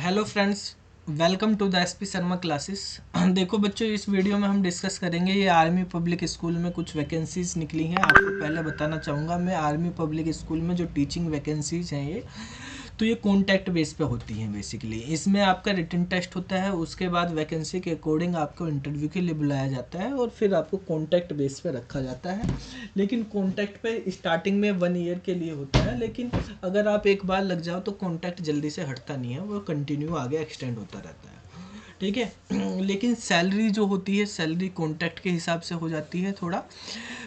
Hello friends, welcome to the SP Sharma classes. देखो बच्चों, इस वीडियो में हम डिस्कस करेंगे ये आर्मी पब्लिक स्कूल में कुछ वैकेंसीज निकली हैं। आपको पहले बताना चाहूँगा, मैं आर्मी पब्लिक स्कूल में जो टीचिंग वैकेंसीज हैं ये कॉन्टैक्ट बेस पे होती हैं। बेसिकली इसमें आपका रिटन टेस्ट होता है, उसके बाद वैकेंसी के अकॉर्डिंग आपको इंटरव्यू के लिए बुलाया जाता है और फिर आपको कॉन्टैक्ट बेस पे रखा जाता है। लेकिन कॉन्टैक्ट पे स्टार्टिंग में 1 ईयर के लिए होता है, लेकिन अगर आप एक बार लग जाओ तो कॉन्टैक्ट जल्दी से हटता नहीं है, वो कंटिन्यू आगे एक्सटेंड होता रहता है। ठीक है। लेकिन सैलरी जो होती है, सैलरी कॉन्टैक्ट के हिसाब से हो जाती है थोड़ा।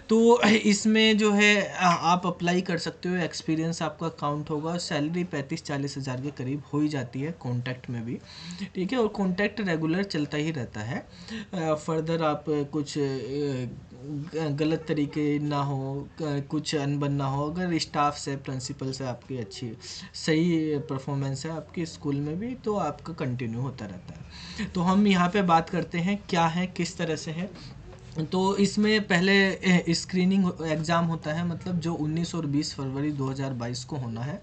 तो इसमें जो है आप अप्लाई कर सकते हो, एक्सपीरियंस आपका काउंट होगा। सैलरी 35-40 हज़ार के करीब हो ही जाती है कॉन्टैक्ट में भी। ठीक है, और कॉन्टैक्ट रेगुलर चलता ही रहता है। फर्दर आप कुछ गलत तरीके ना हो, कुछ अनबन ना हो, अगर स्टाफ से, प्रिंसिपल से आपकी अच्छी सही परफॉर्मेंस है आपके स्कूल में भी, तो आपका कंटिन्यू होता रहता है। तो हम यहाँ पे बात करते हैं क्या है, किस तरह से है। तो इसमें पहले स्क्रीनिंग एग्ज़ाम होता है, मतलब जो 19 और 20 फरवरी 2022 को होना है।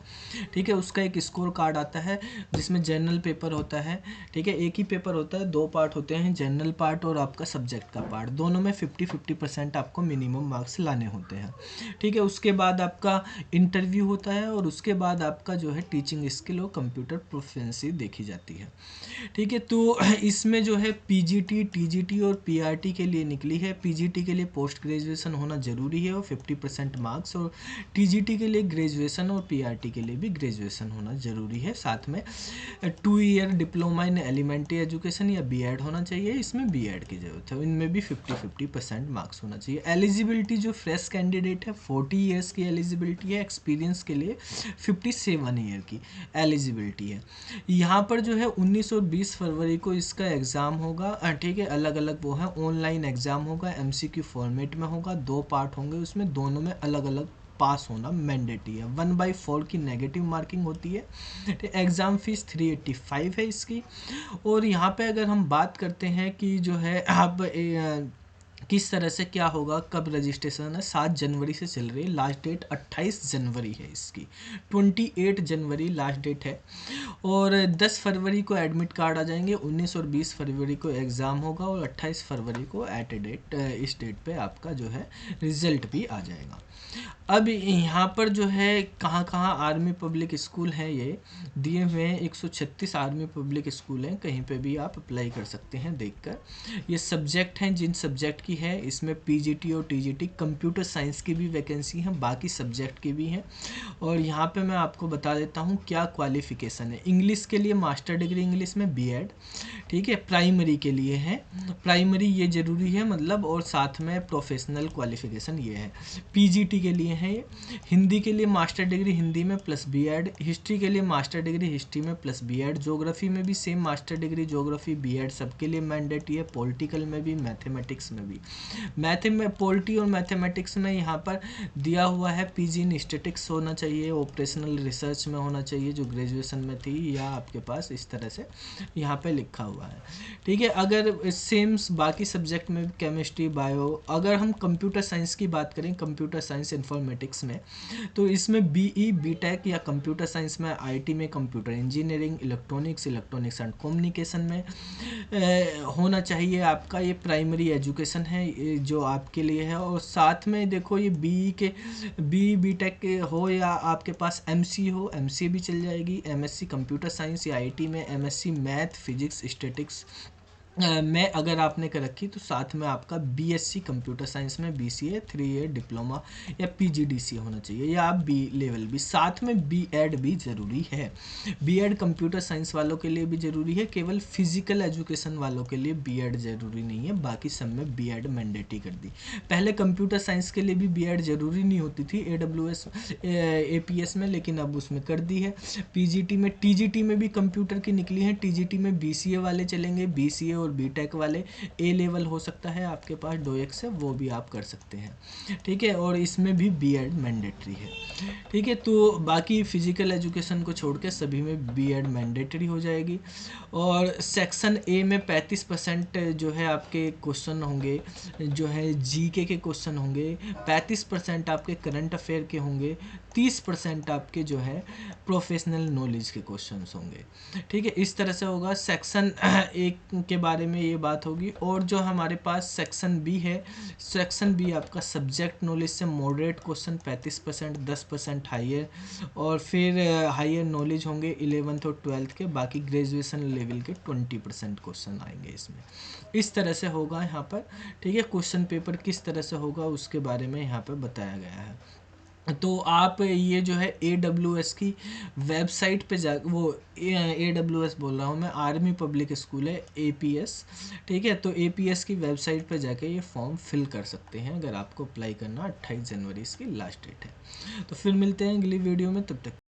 ठीक है, उसका एक स्कोर कार्ड आता है जिसमें जनरल पेपर होता है। ठीक है, एक ही पेपर होता है, 2 पार्ट होते हैं, जनरल पार्ट और आपका सब्जेक्ट का पार्ट। दोनों में 50-50% आपको मिनिमम मार्क्स लाने होते हैं। ठीक है, उसके बाद आपका इंटरव्यू होता है और उसके बाद आपका जो है टीचिंग स्किल और कंप्यूटर प्रोफिशिएंसी देखी जाती है। ठीक है, तो इसमें जो है पीजीटी, टीजीटी और पीआरटी के लिए निकली है। पीजीटी के लिए पोस्ट ग्रेजुएशन होना ज़रूरी है और 50% मार्क्स, और टीजीटी के लिए ग्रेजुएशन और पीआरटी के लिए भी ग्रेजुएशन होना ज़रूरी है। साथ में 2 year diploma in elementary education या बीएड होना चाहिए, इसमें बीएड की ज़रूरत है। इनमें भी 50-50% मार्क्स होना चाहिए। एलिजिबिलिटी जो फ्रेश कैंडिडेट है 40 ईयर्स की एलिजिबिलिटी है, एक्सपीरियंस के लिए 57 ईयर की एलिजिबिलिटी है। यहाँ पर जो है 19 और 20 फरवरी को इसका एग्ज़ाम होगा। ठीक है, अलग अलग वो है, ऑनलाइन एग्ज़ाम होगा, एमसीक्यू फॉर्मेट में होगा, 2 पार्ट होंगे उसमें, दोनों में अलग अलग पास होना मैंडेटरी है। 1/4 की नेगेटिव मार्किंग होती है। एग्ज़ाम फीस 385 है इसकी। और यहाँ पे अगर हम बात करते हैं कि जो है आप किस तरह से क्या होगा, कब रजिस्ट्रेशन है, 7 जनवरी से चल रही है, लास्ट डेट 28 जनवरी है इसकी, 28 जनवरी लास्ट डेट है। और 10 फरवरी को एडमिट कार्ड आ जाएंगे, 19 और 20 फरवरी को एग्ज़ाम होगा और 28 फरवरी को एट ए डेट, इस डेट पे आपका जो है रिज़ल्ट भी आ जाएगा। अब यहाँ पर जो है कहाँ कहाँ आर्मी पब्लिक स्कूल हैं ये दिए हुए हैं। 136 आर्मी पब्लिक स्कूल हैं, कहीं पे भी आप अप्लाई कर सकते हैं देखकर। ये सब्जेक्ट हैं जिन सब्जेक्ट की है, इसमें पीजीटी और टीजीटी, कंप्यूटर साइंस की भी वैकेंसी हैं, बाकी सब्जेक्ट की भी हैं। और यहाँ पे मैं आपको बता देता हूँ क्या क्वालिफ़िकेशन है। इंग्लिश के लिए मास्टर डिग्री इंग्लिश में बीएड। ठीक है, प्राइमरी के लिए है, प्राइमरी ये ज़रूरी है मतलब, और साथ में प्रोफेशनल क्वालिफ़िकेशन ये है। पीजीटी के लिए है ये। हिंदी के लिए मास्टर डिग्री हिंदी में प्लस बीएड, हिस्ट्री के लिए मास्टर डिग्री हिस्ट्री में प्लस बीएड, ज्योग्राफी में भी same master degree geography BEd सबके लिए मैंडेटरी है। पॉलिटिकल में भी, मैथमेटिक्स में भी। पॉलिटी और मैथमेटिक्स में यहाँ पर दिया हुआ है पीजी इन स्टैटिक्स होना चाहिए, ऑपरेशनल रिसर्च में होना चाहिए जो ग्रेजुएशन में थी, या आपके पास इस तरह से यहाँ पे लिखा हुआ है। ठीक है, अगर सेम बाकी सब्जेक्ट में केमिस्ट्री, बायो, अगर हम कंप्यूटर साइंस की बात करें, कंप्यूटर साइंस इंफॉर्मेटिक्स में, तो इसमें बीई, बीटेक या कंप्यूटर साइंस में, आईटी में computer engineering, electronics and communication में होना चाहिए आपका ये प्राइमरी एजुकेशन है, जो आपके लिए है। और साथ में देखो ये बी बीटेक के हो या आपके पास एमसी हो, एमसी भी चल जाएगी, एमएससी कंप्यूटर साइंस या आईटी में एमएससी मैथ फिजिक्स स्टैटिक्स में अगर आपने कर रखी, तो साथ में आपका बीएससी कंप्यूटर साइंस में बीसीए 3 ईयर डिप्लोमा या पीजीडीसी होना चाहिए, या आप बी लेवल भी, साथ में बीएड भी ज़रूरी है। बीएड कंप्यूटर साइंस वालों के लिए भी ज़रूरी है, केवल फिजिकल एजुकेशन वालों के लिए बीएड ज़रूरी नहीं है, बाकी सब में बीएड मैंडेटरी कर दी। पहले कंप्यूटर साइंस के लिए भी बीएड ज़रूरी नहीं होती थी एडब्ल्यूएस एपीएस में, लेकिन अब उसमें कर दी है। पीजीटी में, टीजीटी में भी कंप्यूटर की निकली है, टीजीटी में बीसीए वाले चलेंगे, बीसीए और बीटेक वाले, ए लेवल हो सकता है आपके पास डोएक्स से, वो भी आप कर सकते हैं। ठीक है, और इसमें भी बीएड मैंडेटरी है। ठीक है, तो बाकी फिजिकल एजुकेशन को छोड़ के सभी में बीएड मैंडेटरी हो जाएगी। और सेक्शन ए में 35% जो है आपके क्वेश्चन होंगे, जो है जीके के क्वेश्चन होंगे, 35% आपके करंट अफेयर के होंगे, 30% आपके जो है प्रोफेशनल नॉलेज के क्वेश्चंस होंगे। ठीक है, इस तरह से होगा। सेक्शन एक के बारे में ये बात होगी। और जो हमारे पास सेक्शन बी है, सेक्शन बी आपका सब्जेक्ट नॉलेज से मॉडरेट क्वेश्चन 35%, 10% हाइयर, और फिर हाइयर नॉलेज होंगे 11th और 12th के, बाकी ग्रेजुएशन लेवल के 20% क्वेश्चन आएंगे इसमें। इस तरह से होगा यहाँ पर। ठीक है, क्वेश्चन पेपर किस तरह से होगा उसके बारे में यहाँ पर बताया गया है। तो आप ये जो है AWS की वेबसाइट पे जा, वो AWS बोल रहा हूँ मैं, आर्मी पब्लिक स्कूल है APS। ठीक है, तो APS की वेबसाइट पे जाके ये फॉर्म फिल कर सकते हैं अगर आपको अप्लाई करना। 28 जनवरी इसकी लास्ट डेट है। तो फिर मिलते हैं अगली वीडियो में, तब तक